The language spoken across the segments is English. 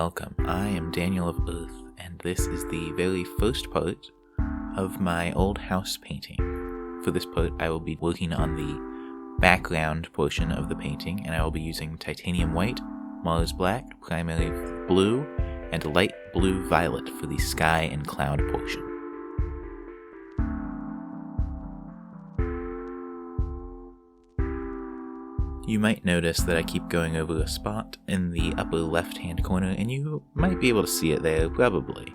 welcome. I am Daniel of Earth, and this is the very first part of my old house painting. For this part, I will be working on the background portion of the painting, and I will be using titanium white, Mars black, primary blue, and light blue violet for the sky and cloud portion. You might notice that I keep going over a spot in the upper left-hand corner, and you might be able to see it there, probably.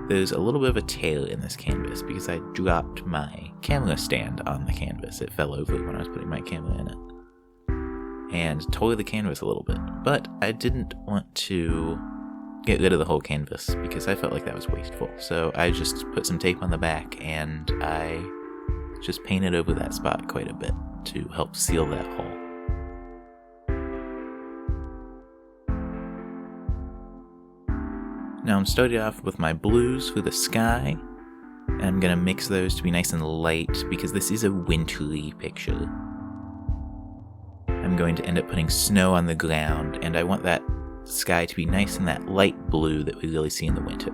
There's a little bit of a tear in this canvas because I dropped my camera stand on the canvas. It fell over when I was putting my camera in it, and tore the canvas a little bit. But I didn't want to get rid of the whole canvas because I felt like that was wasteful. So I just put some tape on the back, and I just painted over that spot quite a bit to help seal that hole. Now I'm starting off with my blues for the sky, and I'm going to mix those to be nice and light because this is a wintry picture. I'm going to end up putting snow on the ground, and I want that sky to be nice in that light blue that we really see in the winter.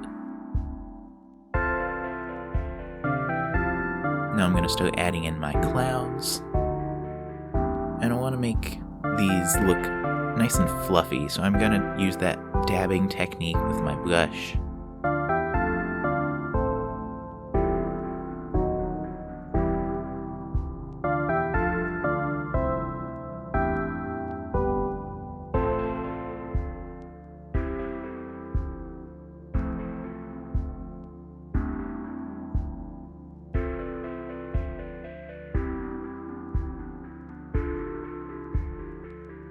Now I'm going to start adding in my clouds, and I want to make these look nice and fluffy, so I'm going to use that dabbing technique with my brush.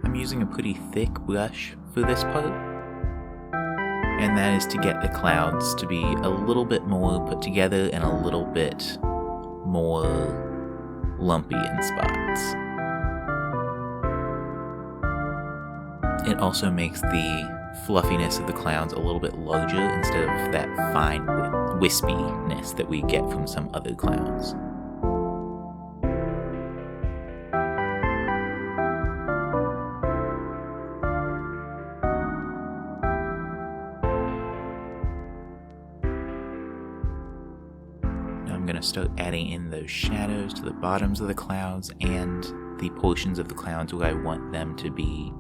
I'm using a pretty thick brush for this part, and that is to get the clouds to be a little bit more put together and a little bit more lumpy in spots. It also makes the fluffiness of the clouds a little bit larger instead of that fine wispiness that we get from some other clouds. I'm going to start adding in those shadows to the bottoms of the clouds and the portions of the clouds where I want them to be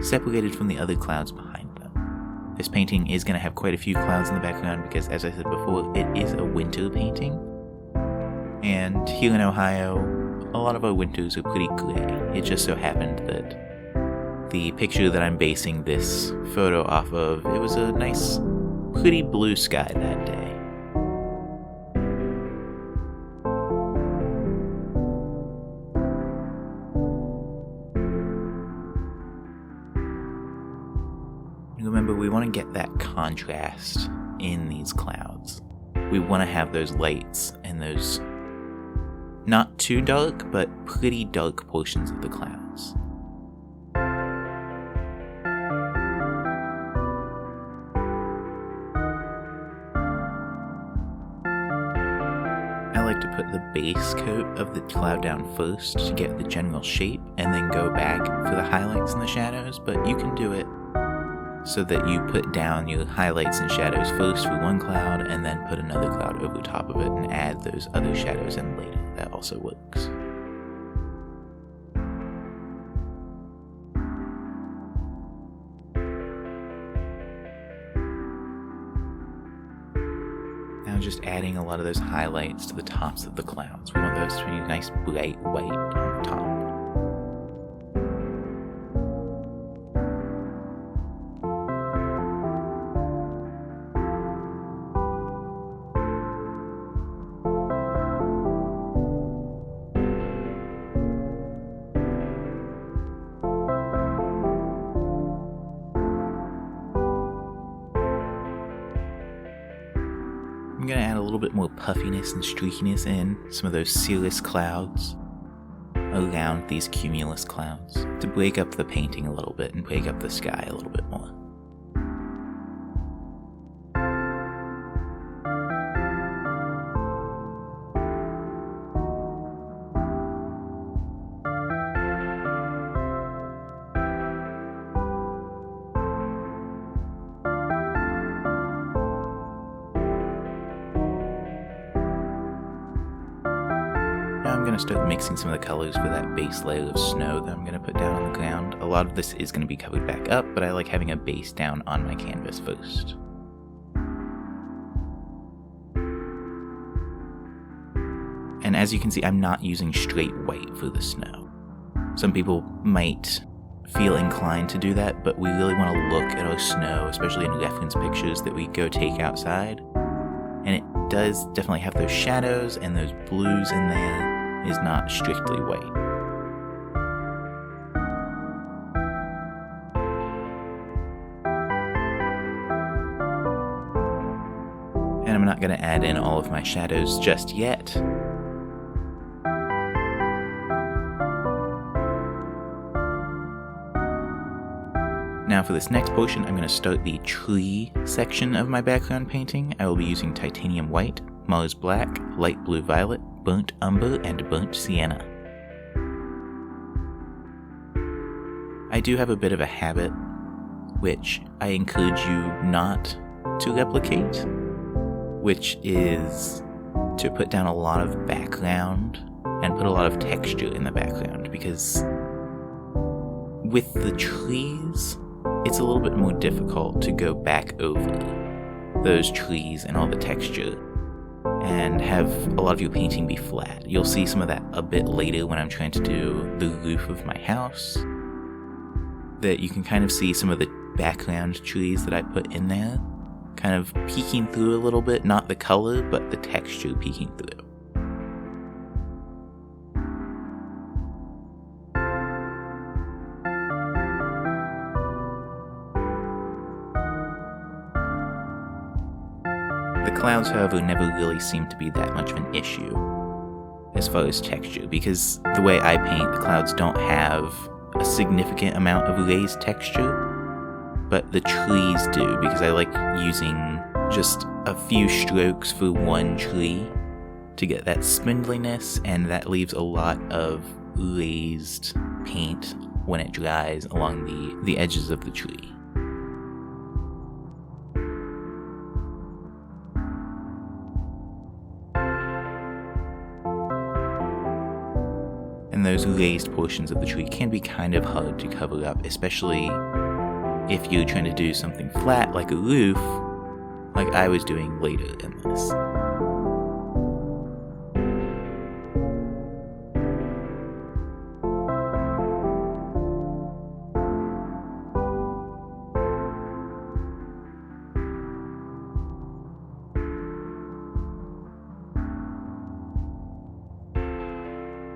separated from the other clouds behind them. This painting is going to have quite a few clouds in the background because, as I said before, it is a winter painting. And here in Ohio, a lot of our winters are pretty gray. It just so happened that the picture that I'm basing this photo off of, it was a nice, pretty blue sky that day. Remember, we want to get that contrast in these clouds. We want to have those lights and those not too dark, but pretty dark portions of the clouds. I like to put the base coat of the cloud down first to get the general shape, and then go back for the highlights and the shadows, but you can do it so that you put down your highlights and shadows first for one cloud, and then put another cloud over top of it and add those other shadows in later. That also works. Now just adding a lot of those highlights to the tops of the clouds. We want those to be nice bright white on the top. I'm going to add a little bit more puffiness and streakiness in some of those cirrus clouds around these cumulus clouds to break up the painting a little bit and break up the sky a little bit more. Now I'm going to start mixing some of the colors for that base layer of snow that I'm going to put down on the ground. A lot of this is going to be covered back up, but I like having a base down on my canvas first. And as you can see, I'm not using straight white for the snow. Some people might feel inclined to do that, but we really want to look at our snow, especially in reference pictures that we go take outside. And it does definitely have those shadows and those blues in there. Is not strictly white. And I'm not going to add in all of my shadows just yet. Now for this next portion, I'm going to start the tree section of my background painting. I will be using titanium white, Mars black, light blue violet, burnt umber, and burnt sienna. I do have a bit of a habit, which I encourage you not to replicate, which is to put down a lot of background and put a lot of texture in the background, because with the trees, it's a little bit more difficult to go back over those trees and all the texture and have a lot of your painting be flat. You'll see some of that a bit later when I'm trying to do the roof of my house, that you can kind of see some of the background trees that I put in there kind of peeking through a little bit, not the color, but the texture peeking through. The clouds, however, never really seem to be that much of an issue as far as texture, because the way I paint, the clouds don't have a significant amount of raised texture, but the trees do, because I like using just a few strokes for one tree to get that spindliness, and that leaves a lot of raised paint when it dries along the edges of the tree. And those raised portions of the tree can be kind of hard to cover up, especially if you're trying to do something flat like a roof, like I was doing later in this.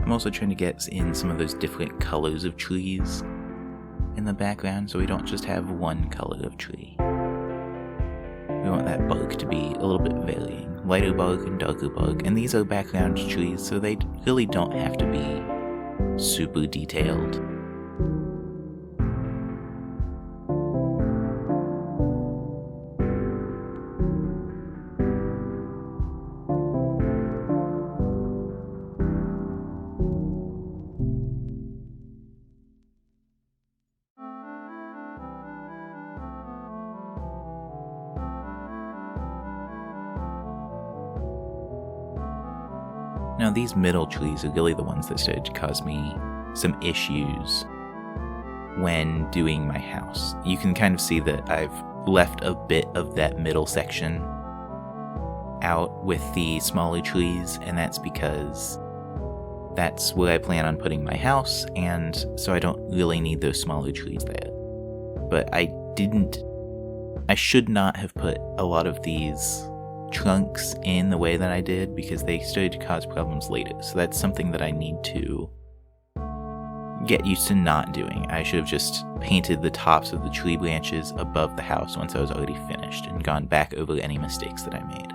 I'm also trying to get in some of those different colors of trees in the background, so we don't just have one color of tree. We want that bark to be a little bit varying, lighter bark and darker bark, and these are background trees, so they really don't have to be super detailed. Now these middle trees are really the ones that started to cause me some issues when doing my house. You can kind of see that I've left a bit of that middle section out with the smaller trees, and that's because that's where I plan on putting my house, and so I don't really need those smaller trees there. But I should not have put a lot of these trunks in the way that I did, because they started to cause problems later. So that's something that I need to get used to not doing. I should have just painted the tops of the tree branches above the house once I was already finished and gone back over any mistakes that I made.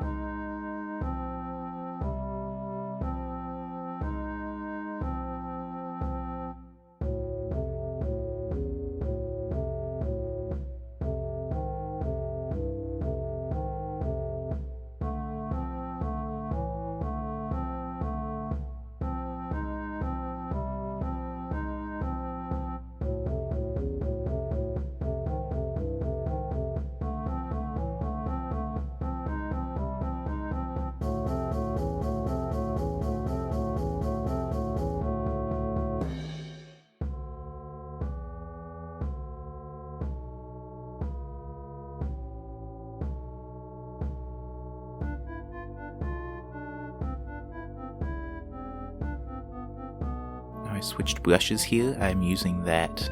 I switched brushes here. I'm using that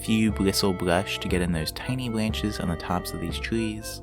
few bristle brush to get in those tiny branches on the tops of these trees.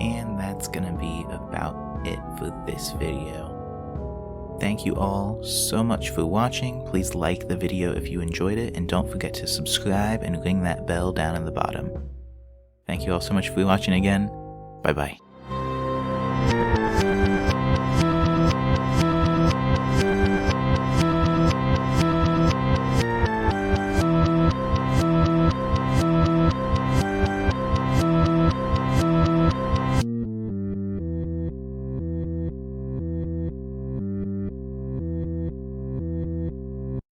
And that's gonna be about it for this video. Thank you all so much for watching. Please like the video if you enjoyed it, and don't forget to subscribe and ring that bell down in the bottom. Thank you all so much for watching again. Bye bye.